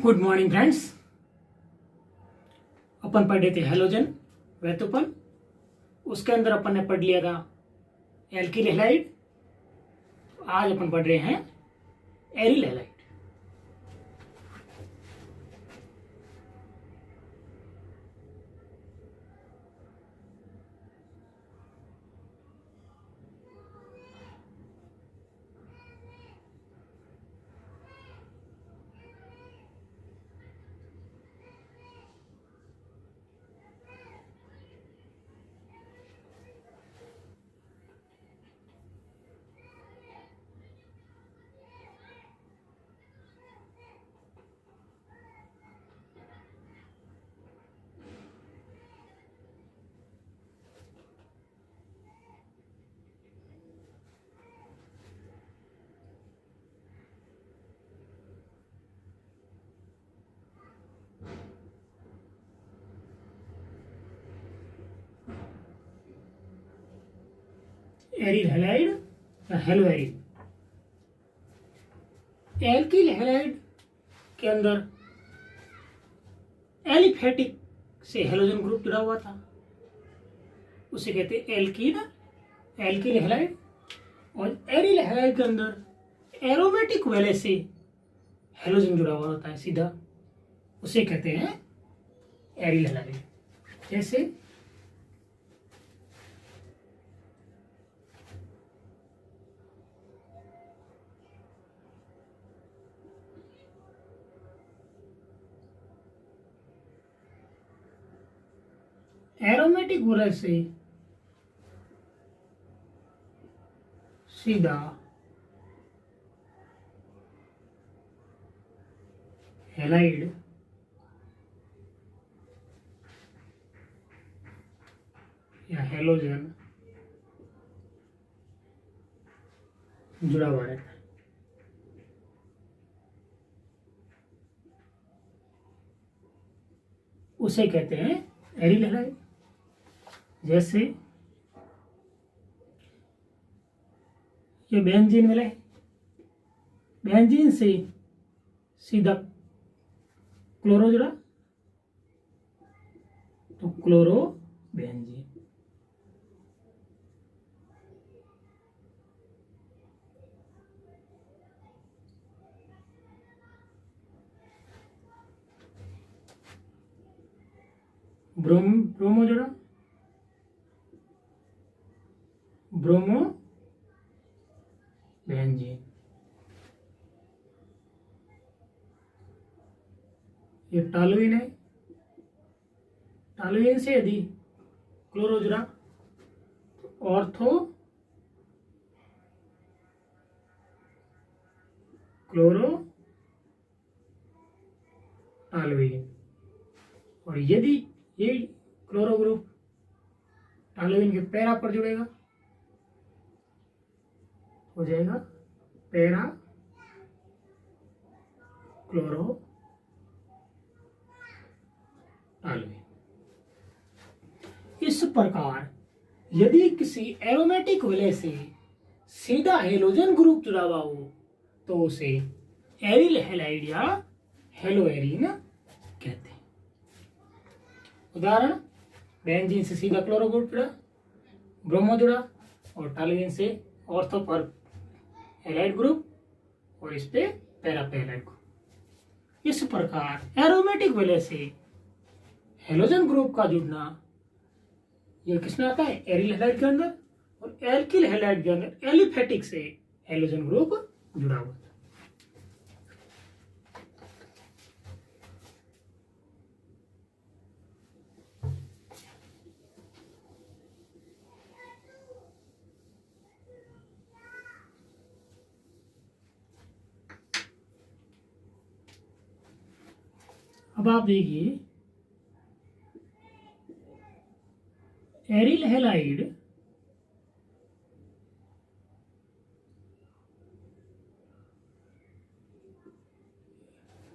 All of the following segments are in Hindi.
Good morning friends. अपन पढ़ रहे थे हेलोजन वैतुपन। उसके अंदर अपन ने पढ़ लिया था एल्किल हैलाइड। आज अपन पढ़ रहे हैं एरिल हैलाइड। एरिल हैलाइड या हेलो एरिल। एल्किल हैलाइड के अंदर एलिफेटिक से हेलोजन ग्रुप जुड़ा हुआ था, उसे कहते हैं एल्किल हैलाइड। और एरिल हैलाइड के अंदर एरोमेटिक वैले से हेलोजन जुड़ा हुआ होता है सीधा, उसे कहते हैं एरिल हैलाइड। जैसे एरोमेटिक वलय से सीधा हैलाइड या हेलोजन जुड़ा हुआ रहता है। उसे कहते हैं एरिल हैलाइड। जैसे ये बेंजीन वाला है, बेंजीन से सीधा क्लोरो जुड़ा तो क्लोरो बेंजीन। ब्रोमो जुड़ा ब्रोमो बेंजीन। ये टॉलुइन है, टॉलुइन से यदि क्लोरो जुड़ा तो ऑर्थो क्लोरो टॉलुइन। और यदि ये क्लोरो ग्रुप टॉलुइन के पैरा पर जुड़ेगा हो जाएगा पैरा क्लोरो टॉलुइन। इस प्रकार यदि किसी एरोमेटिक वलय से सीधा हेलोजन ग्रुप जुड़ा हुआ हो तो उसे एरिल हैलाइड या हेलो एरीन कहते हैं। उदाहरण, बेंजीन से सीधा क्लोरो ग्रुप जुड़ा, ब्रोमो जुड़ा और टॉलुइन से ऑर्थो पर हैलाइड ग्रुप और इस पे पैरा पे हैलाइड ग्रुप। इस प्रकार एरोमेटिक वलय से हेलोजन ग्रुप का जुड़ना यह किसमें आता है? एरिल हैलाइड के अंदर। और एल्किल हैलाइड के अंदर एलिफेटिक से हेलोजन ग्रुप जुड़ा हुआ है। अब आप देखिए, एरिल हैलाइड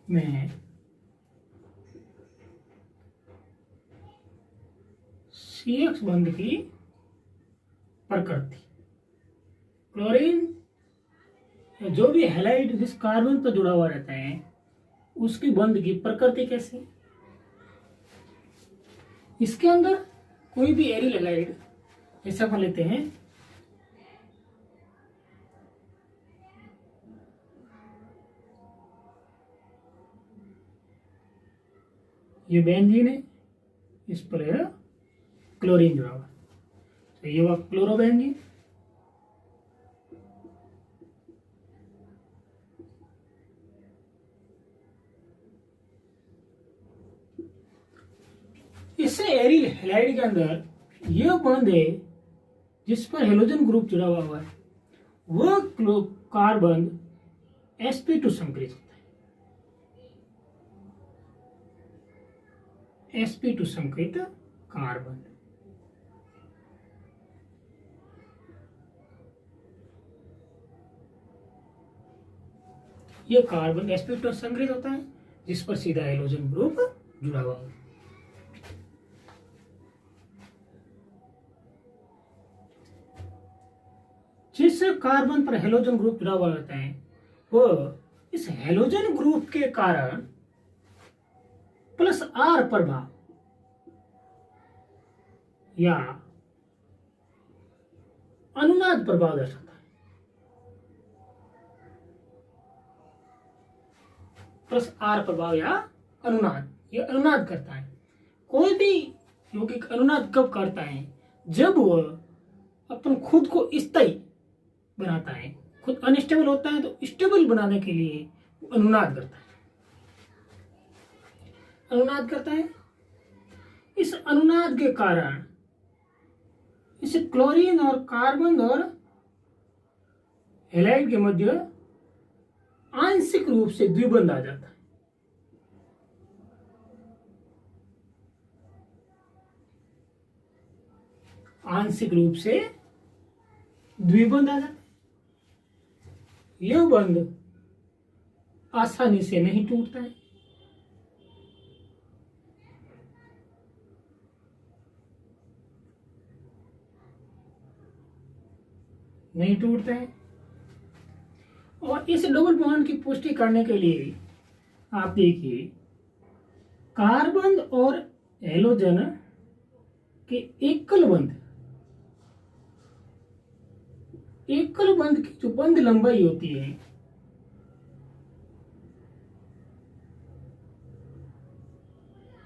में CX बंध की प्रकृति, क्लोरीन जो भी हैलाइड जिस कार्बन पर जुड़ा हुआ रहता है उसकी बंध की प्रकृति कैसी है। इसके अंदर कोई भी एरिल हैलाइड जैसे अपन लेते हैं ये बेंजीन है, इस पर है क्लोरीन जुड़ा हुआ, तो ये हुआ क्लोरोबेंजीन। इससे एरिल हैलाइड के अंदर यह बंध है जिस पर हेलोजन ग्रुप जुड़ा हुआ है, वह कार्बन sp2 संकरित होता है, sp2 संकरित कार्बन। यह कार्बन sp2 संकरित होता है जिस पर सीधा हेलोजन ग्रुप जुड़ा हुआ है। जिस कार्बन पर हेलोजन ग्रुप जुड़ा हुआ होता है वो इस हेलोजन ग्रुप के कारण +R प्रभाव या अनुनाद प्रभाव दर्शाता है। +R प्रभाव या अनुनाद, ये अनुनाद करता है। कोई भी यौगिक अनुनाद कब करता है, जब वह अपन खुद को स्थायी बनाता है। खुद अनस्टेबल होता है तो स्टेबल बनाने के लिए वो अनुनाद करता है। अनुनाद करता है, इस अनुनाद के कारण इस क्लोरीन और कार्बन और हैलाइड के मध्य आंशिक रूप से द्विबंध आ जाता है। आंशिक रूप से द्विबंध आ जाता है। यह बंध आसानी से नहीं टूटता है। नहीं टूटता है। और इस डबल बॉन्ड की पुष्टि करने के लिए आप देखिए कार्बन और हेलोजन के एकल बंध की जो बंध लंबाई होती है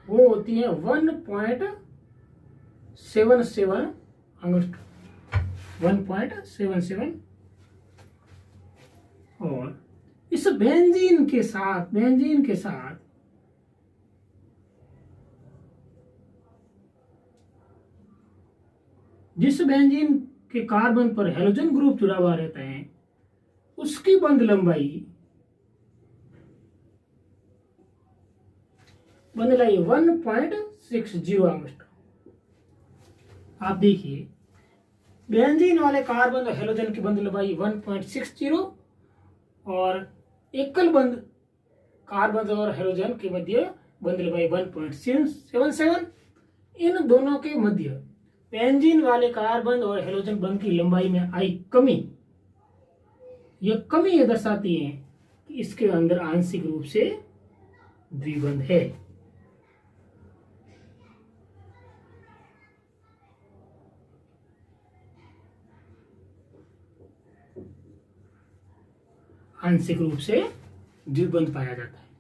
वो होती है 1.77 अंगस्ट्रोम, 1.77। और इस बेंजीन के साथ जिस बेंजीन के कार्बन पर हेलोजन ग्रुप जुड़ा हुआ रहता है उसकी बंध लंबाई 1.60 एंगस्ट्रॉम। आप देखिए बेंजीन वाले कार्बन और हेलोजन की बंध लंबाई 1.60 और एकल बंध कार्बन और हेलोजन के मध्य बंध लंबाई 1.77। इन दोनों के मध्य बेंजीन वाले कार्बन और हेलोजन बंध की लंबाई में आई कमी, यह कमी ये दर्शाती है कि इसके अंदर आंशिक रूप से द्विबंध है। आंशिक रूप से द्विबंध पाया जाता है।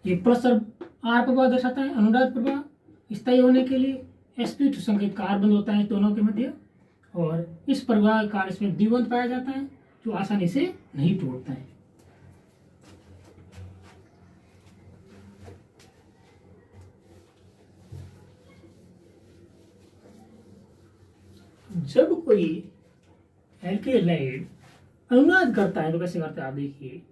ये प्लस आर प्रभाव दर्शाता है अनुनाद प्रभाव। स्थायी होने के लिए sp2 संकेत कार्बन होता है दोनों के मध्य, और इस प्रभाव के कारण इसमें द्विबंध पाया जाता है जो आसानी से नहीं टूटता है। जब कोई एल्किल हैलाइड अनुनाद करता है तो कैसे करता है आप देखिए,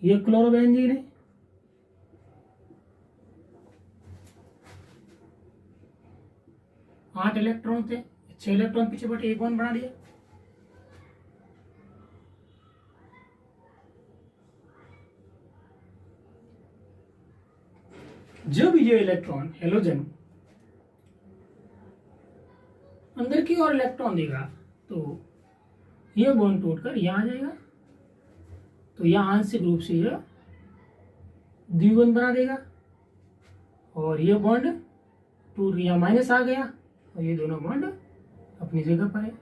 ये क्लोरोबेंजीन है, आठ इलेक्ट्रॉन थे, 6 इलेक्ट्रॉन पीछे बैठे एक बॉन्ड बना दिया। जब ये इलेक्ट्रॉन हेलोजन अंदर की ओर इलेक्ट्रॉन देगा तो ये बॉन्ड टूटकर यहाँ आ जाएगा, तो यह आंशिक रूप से यह द्विबंध बना देगा, और ये बॉन्ड टूट यहाँ माइनस आ गया, और ये दोनों बॉन्ड अपनी जगह पर है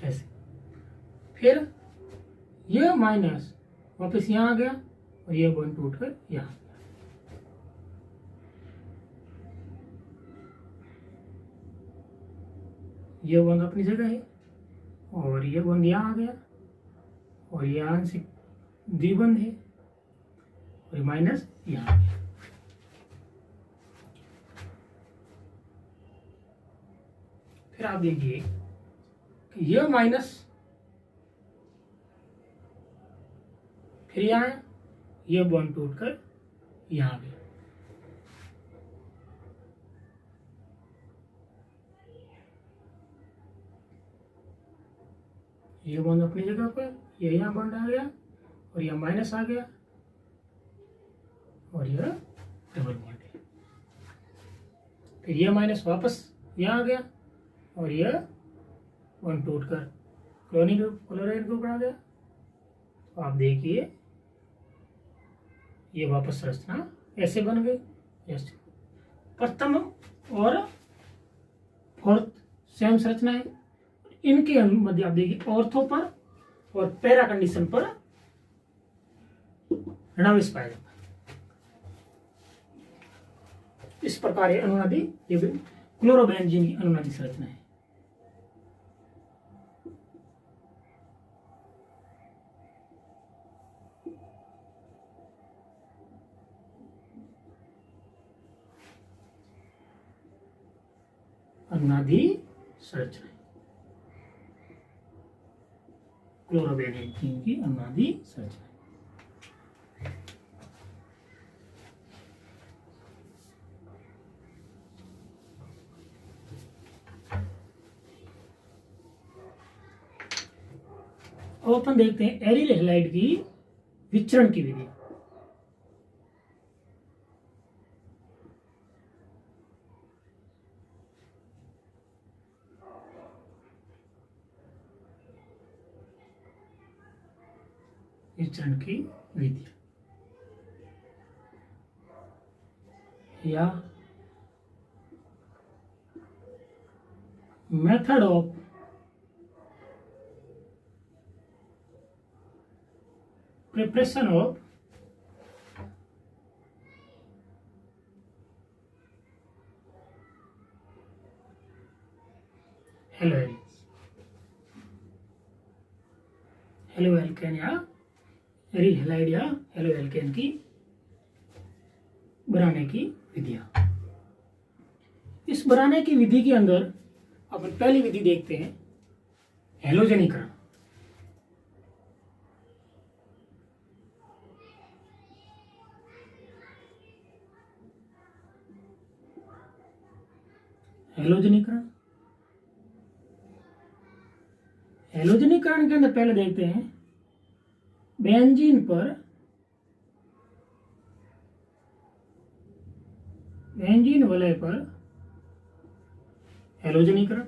ऐसे। फिर ये माइनस वापस यहाँ आ गया, और ये बॉन्ड टूटकर यहाँ आ गया। ये बॉन्ड अपनी जगह है, और ये बॉन्ड यहाँ आ गया, और ये आंशिक द्विबंध है, और माइनस यहाँ आ गया। फिर आप देखिए कि यह माइनस फिर यहाँ आया, यह बॉन्ड टूटकर यहाँ आ गया। ये बॉन्ड अपनी जगह पर, यह यहाँ बॉन्ड आ गया, और यह माइनस आ गया, और यह डबल बॉन्ड है। फिर यह माइनस वापस यहाँ आ गया, और यह बॉन्ड टूटकर क्लोराइड ग्रुप बना गया। तो आप देखिए ये वापस संरचना ऐसे बन गई। ऐसे प्रथम और फोर्थ सेम संरचना है। इनके मध्य आप देखिए ऑर्थो पर और पैरा कंडीशन पर ऋणावेश पाया जाता है। इस प्रकार ये अनुनादी, ये क्लोरोबेंजीन की अनुनादी संरचना है। अनुनादी संरचना, क्लोरोबेंजीन की अनुनादी संरचना। अब अपन देखते हैं एरिल हैलाइड की विचरण की विधि। विचरण की विधि या method of preparation of haloalkane या एरिल हैलाइड या हेलोएल्केन की बनाने की विधियां। इस बनाने की विधि के अंदर अपन पहली विधि देखते हैं हेलोजनीकरण। हेलोजनीकरण हेलोजनीकरण के अंदर पहले देखते हैं बेंजीन पर बेंजीन वलय पर हेलोजनीकरण।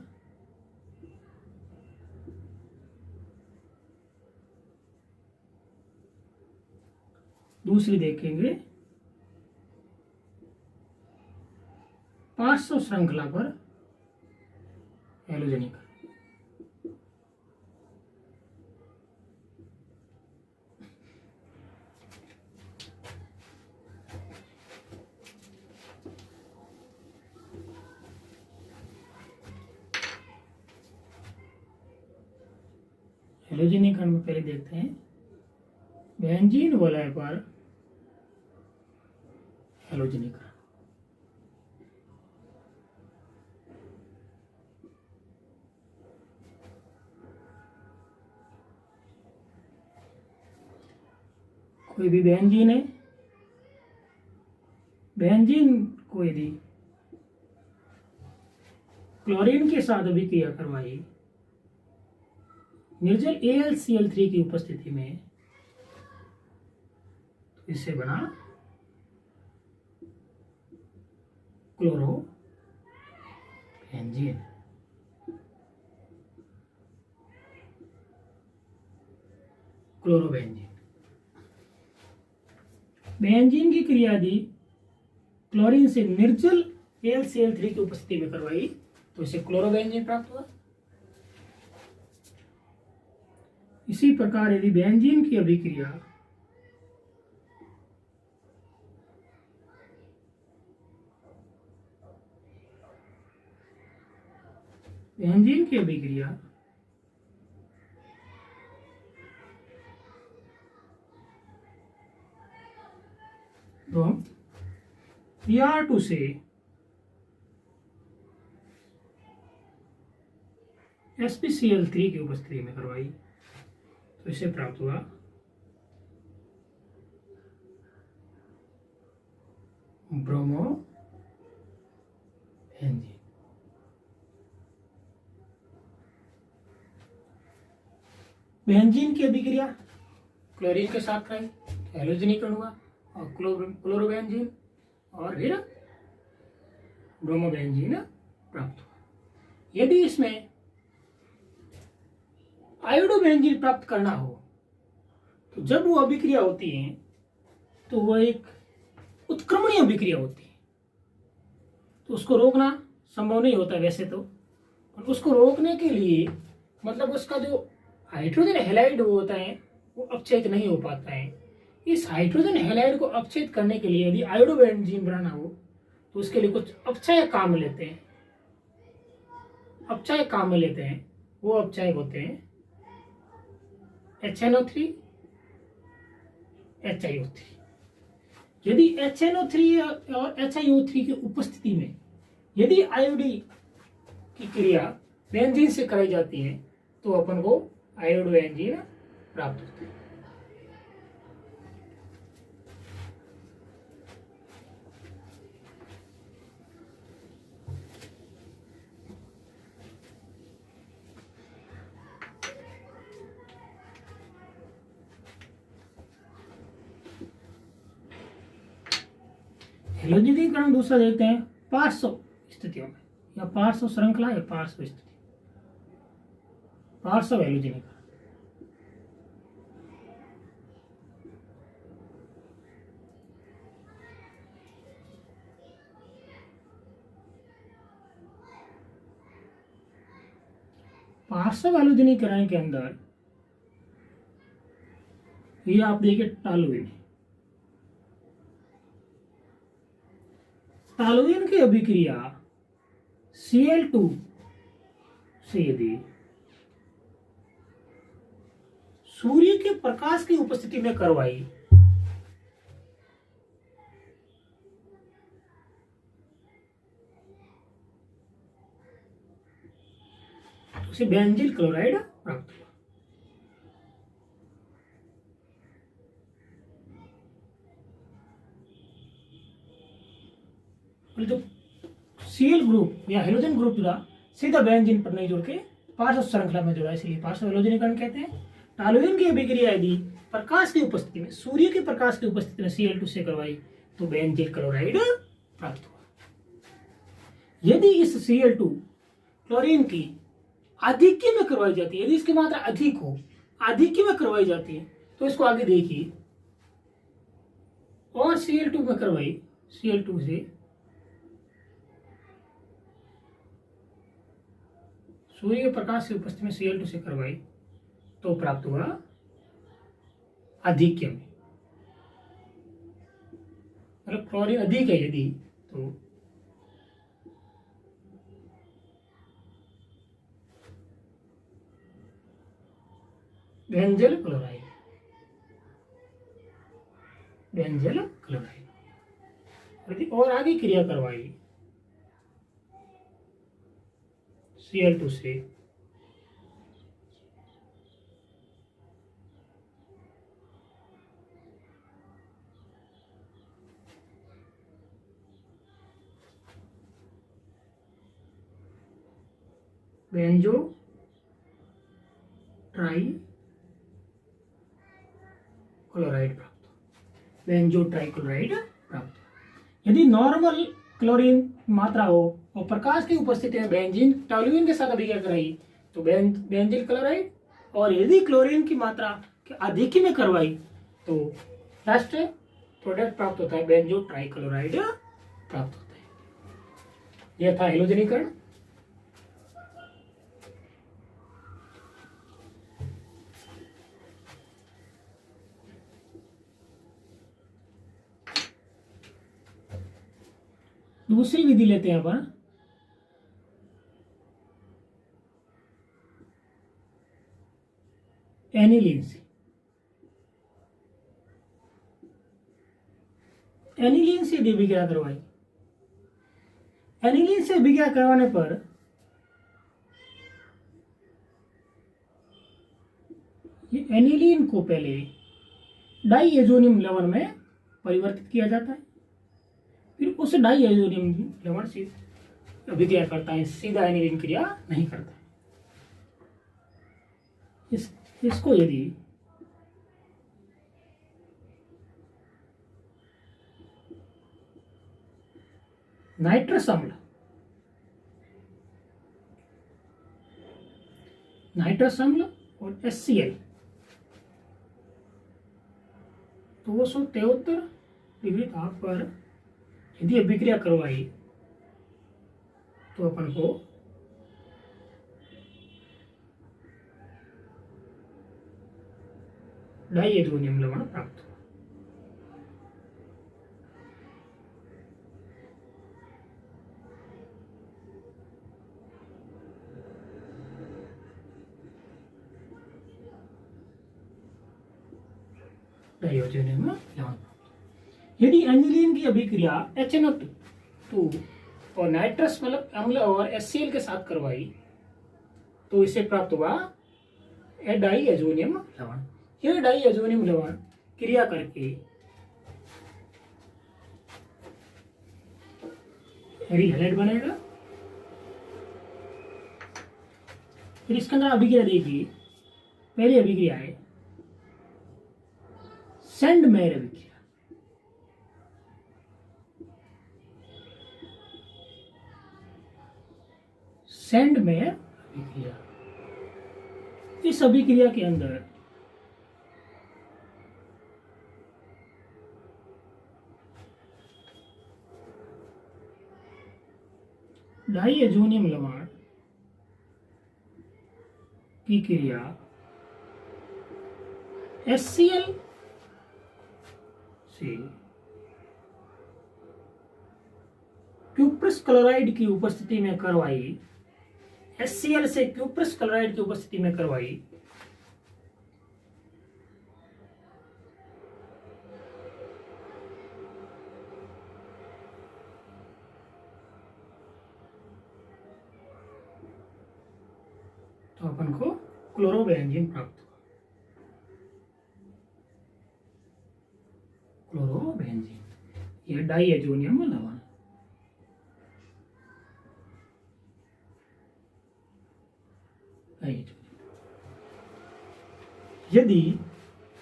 दूसरी देखेंगे पार्श्व श्रृंखला पर हेलोजनीकरण। हेलोजनीकरण में पहले देखते हैं बेंजीन वलय पर हेलोजनीकरण। कोई भी बेंजीन है, बेंजीन को यदि क्लोरीन के साथ अभिक्रिया करवाई निर्जल AlCl3 की उपस्थिति में, तो इससे बना क्लोरोबेंजीन। क्लोरोबेंजीन। बेंजीन की क्रिया यदि क्लोरीन से निर्जल AlCl3 की उपस्थिति में करवाई तो इसे क्लोरोबेंजीन प्राप्त हुआ। इसी प्रकार यदि बेंजीन की अभिक्रिया तो हम Pr2 से SpCl3 की उपस्थिति में करवाई तो इसे प्राप्त हुआ ब्रोमोबेंजीन। बेंजीन की अभिक्रिया क्लोरीन के साथ कराई तो हैलोजनीकरण हुआ और क्लोरोबेंजीन और फिर ब्रोमोबेंजीन प्राप्त हुआ। यदि इसमें आयोडोबेंजीन प्राप्त करना हो तो जब वो अभिक्रिया होती है तो वह एक उत्क्रमणीय अभिक्रिया होती है, तो उसको रोकना संभव नहीं होता वैसे तो, और उसको रोकने के लिए मतलब उसका जो हाइड्रोजन हैलाइड होता है वो अपचयित नहीं हो पाता है। इस हाइड्रोजन हैलाइड को अपचयित करने के लिए यदि आयोडोबेंजीन बनाना हो तो उसके लिए कुछ अपचय काम लेते हैं। वो अपचय होते हैं HNO3 HiO3। यदि HNO3 और HiO3 की उपस्थिति में यदि आयोडी की क्रिया बेंजीन से कराई जाती है तो अपन को आयोडोबेंजीन प्राप्त होता है। हैलोजनीकरण दूसरा देखते हैं पार्श्व स्थितियों में या पार्श्व श्रृंखला या पार्श्व स्थिति। पार्श्व हैलोजनीकरण पार्श्व हैलोजनीकरण के अंदर ये आप देखिए टॉलुइन की अभिक्रिया Cl2 से यदि सूर्य के प्रकाश की उपस्थिति में करवाई तो उसे बेंजील क्लोराइड प्राप्त हुआ। जो Cl ग्रुप या हेलोजन ग्रुप जुड़ा सीधा बेंजीन पर नहीं जुड़ के पार्श्व श्रृंखला में जुड़ा, इसलिए पार्श्व हैलोजनीकरण कहते हैं। टॉलुइन की अभिक्रिया यदि प्रकाश की उपस्थिति में सूर्य के प्रकाश की उपस्थिति में Cl2 से करवाई तो बेंजील क्लोराइड प्राप्त हुआ। यदि इस Cl2 क्लोरीन की आधिक्य में करवाई जाती है, यदि इसकी मात्रा अधिक हो, आधिक्य में करवाई जाती है तो इसको आगे देखिए, और Cl2 में करवाई Cl2 से सूर्य के प्रकाश की उपस्थिति में Cl2 से करवाई तो प्राप्त हुआ आधिक्य में, मतलब क्लोरीन अधिक है यदि तो बेंजल क्लोराइड यदि और आगे क्रिया करवाई Cl2 से बेंजो ट्राई क्लोराइड प्राप्त। यदि नॉर्मल क्लोरीन मात्रा हो और प्रकाश की उपस्थिति में बेंजीन टॉलुइन के साथ अभिक्रिया कराई तो बेंजील क्लोराइड, और यदि क्लोरीन की मात्रा कि अधिक में करवाई तो लास्ट प्रोडक्ट प्राप्त होता है, बेंजो ट्राइक्लोराइड प्राप्त होता है। यह था हेलोजनीकरण। दूसरी विधि लेते हैं अपन, एनिलीन से। एनिलीन से अभिक्रिया करवाई। एनिलीन से अभिक्रिया करवाने पर ये एनिलीन को पहले डाइएजोनियम लवण में परिवर्तित किया जाता है, फिर उस डाइएजोनियम लवण से अभिक्रिया करता है, सीधा एनिलीन क्रिया नहीं करता है। इसको यदि नाइट्रस अम्ल, और HCl 273 डिग्री ताप पर यदि अभिक्रिया करवाई तो अपन को डाइएजोनियम लवण प्राप्त हुआ। डाइएजोनियम लवण। यदि एनिलीन की अभिक्रिया HNO2 और नाइट्रस अम्ल और HCl के साथ करवाई तो इसे प्राप्त हुआ डाइएजोनियम लवण। यह डाइएजोनियम लवण क्रिया करके हैलाइड बनेगा। फिर इसके अंदर अभिक्रिया देखिए, पहली अभिक्रिया है सैंडमेयर अभिक्रिया। सैंडमेयर अभिक्रिया, इस अभिक्रिया के अंदर डाइएजोनियम लवण की क्रिया HCl से क्यूप्रस क्लोराइड की उपस्थिति में करवाई, HCl से क्यूप्रस क्लोराइड की उपस्थिति में करवाई तो अपन को क्लोरोबेंजीन प्राप्त हुआ। क्लोरोबेंजीन, यह डाइएजोनियम लवण। यदि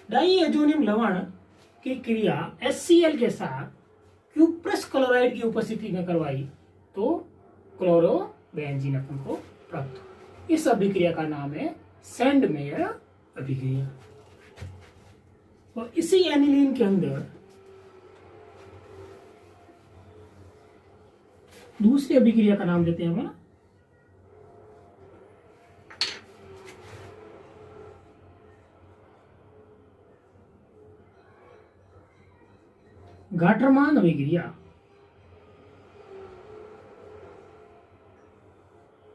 डाइएजोनियम लवण की क्रिया HCl के साथ क्यूप्रस क्लोराइड की उपस्थिति में करवाई तो क्लोरोबेंजीन अपन को प्राप्त हुआ। इस अभिक्रिया का नाम है सैंडमेयर अभिक्रिया। और इसी एनिलीन के अंदर दूसरी अभिक्रिया का नाम देते हैं हम गाटरमान अभिक्रिया।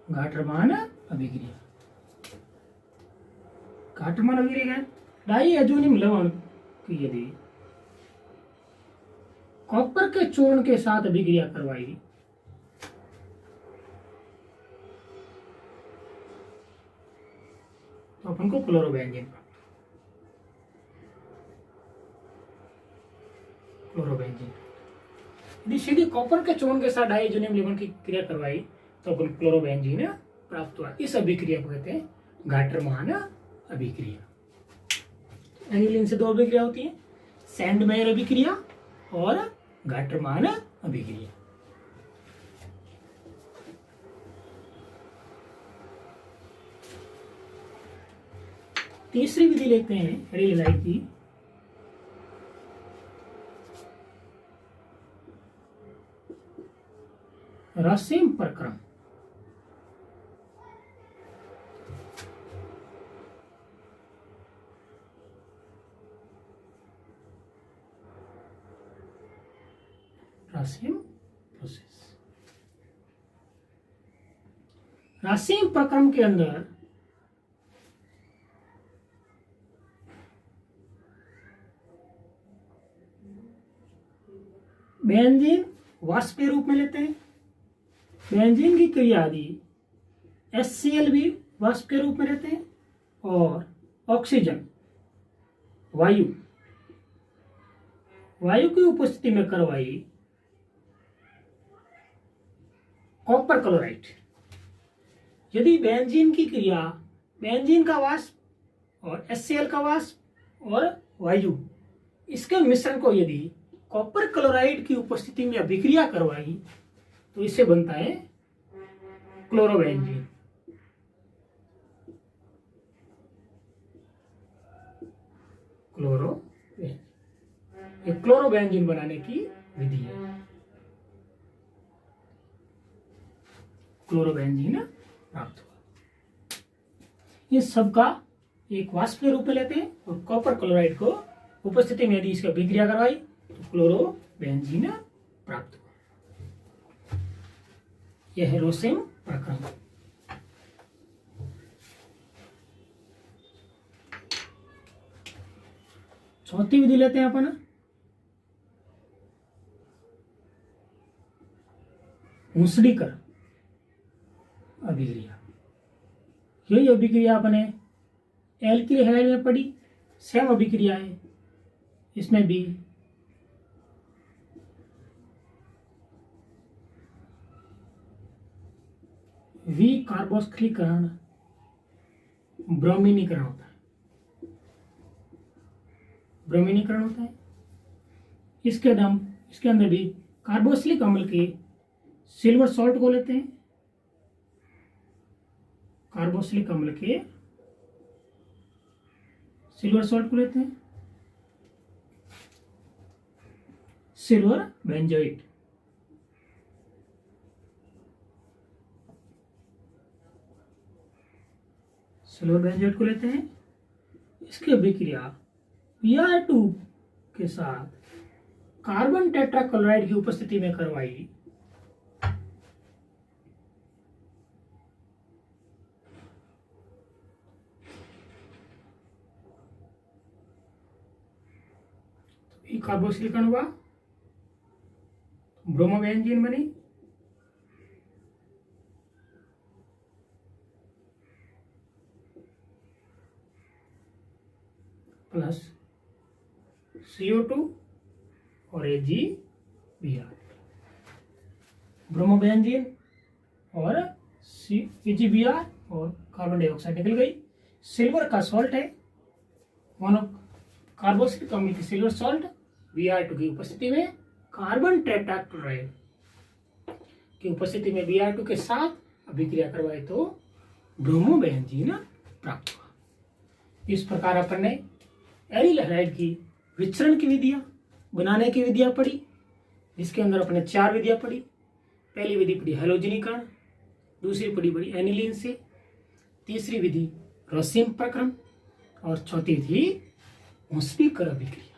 गाटरमान अभिक्रिया, गाटरमान अभिक्रिया डाइएजोनियम लवण की यदि कॉपर के चूर्ण के साथ अभिक्रिया करवाई तो अपन को क्लोरोबेंजीन प्राप्त। क्लोरोबेंजीन यदि सीधे कॉपर के चूर्ण के साथ डाइएजोनियम लवण की क्रिया करवाई तो अपन क्लोरोबेंजीन प्राप्त हुआ। इस अभिक्रिया को कहते हैं गाटरमान अभिक्रिया। एनिलीन से दो अभिक्रिया होती है, सैंडमेयर अभिक्रिया और गाटरमान अभिक्रिया। तीसरी विधि लेते हैं एरिल हैलाइड की। रसेम प्रक्रम। रासेम प्रोसेस। रासेम प्रक्रम के अंदर बेंजीन वाष्प के रूप में लेते हैं। बेंजीन की क्रिया आदि HCl भी वाष्प के रूप में लेते हैं और ऑक्सीजन वायु की उपस्थिति में करवाई कॉपर क्लोराइड। यदि बेंजीन की क्रिया बेंजीन का वाष्प और HCl का वाष्प और वायु इसके मिश्रण को यदि कॉपर क्लोराइड की उपस्थिति में अभिक्रिया करवाई तो इससे बनता है क्लोरोबेंजीन। ये क्लोरोबेंजीन बनाने की विधि है। क्लोरोबेंजीन प्राप्त हुआ। इस सब का एक वाष्प के रूप में लेते हैं और कॉपर क्लोराइड को उपस्थिति में यदि इसकी अभिक्रिया करवाई तो क्लोरोबेंजीन प्राप्त हुआ। यह है रोसेम प्रक्रम। चौथी विधि लेते हैं अपन हुंसडीकर अभिक्रिया। यही अभिक्रिया अपने एल्किल हैलाइड में पड़ी, सेम अभिक्रिया है। इसमें भी कार्बोक्सिलीकरण ब्रोमीनीकरण होता है। ब्रोमीनीकरण होता है। इसके अंदर भी कार्बोक्सिलिक अम्ल के सिल्वर सॉल्ट को लेते हैं। कार्बोक्सिलिक अम्ल के सिल्वर सॉल्ट को लेते हैं। Silver benzoate. सिल्वर बेंजोइट को लेते हैं। इसकी अभिक्रिया Br2 के साथ कार्बन टेट्राक्लोराइड की उपस्थिति में करवाई कार्बोक्सिलीकरण हुआ, ब्रोमोबेंजीन बनी। प्लस CO2 और AgBr। ब्रोमोबेंजीन और AgBr और कार्बन डाइऑक्साइड निकल गई। सिल्वर का सॉल्ट है, मोनो कार्बोक्सिलिक अम्ल की सिल्वर सॉल्ट Br2 की उपस्थिति में कार्बन टेट्राक्लोराइड की उपस्थिति में Br2 के साथ अभिक्रिया करवाए तो ब्रोमोबेंजीन प्राप्त हुआ। इस प्रकार अपन ने एरिल हैलाइड की विचरण की विधियां, बनाने की विधियां पढ़ी, जिसके अंदर अपने 4 विधियां पढ़ी। पहली विधि पढ़ी हैलोजनीकरण, दूसरी पढ़ी एनिलीन से, तीसरी विधि रोसेम प्रक्रम और चौथी विधि हुंसडीकर अभिक्रिया।